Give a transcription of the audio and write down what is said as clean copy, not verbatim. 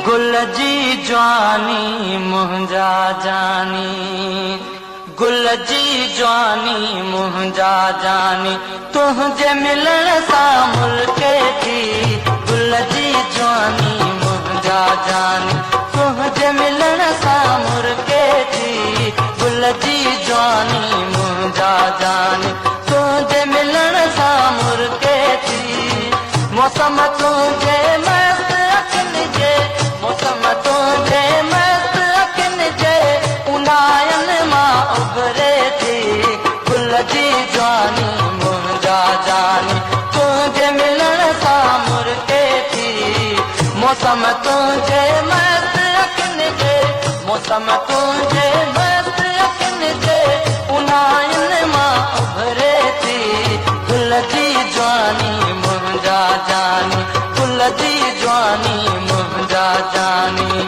गुल जी जवानी मुंहिंजा जानी, गुल जी जवानी मुंहिंजा जानी, तुंहिंजे मिलण सां मुल्के थी। गुल जी जवानी मुंहिंजा जानी, तुंहिंजे मिलण सां मुल्के थी। गुल जी जवानी मुंहिंजा जानी, तुंहिंजे मिलण सां मुल्के थी। मौसम तुंहिंजे मस्त अखियुनि जे, मौसम तुंहिंजे मस्त अखियुनि जे उनायनि मां उभरे थी। गुल जी जवानी मुंहिंजा जानी, तुंहिंजे मिलण सां मुल्के थी। मौसम तुंहिंजे मस्त अखियुनि जे, मौसम तुंहिंजे मस्त अखियुनि जे उनायनि मां उभरे थी। गुल जी जवानी मुंहिंजा जानी, गुल जी जवानी मुंहिंजा जानी।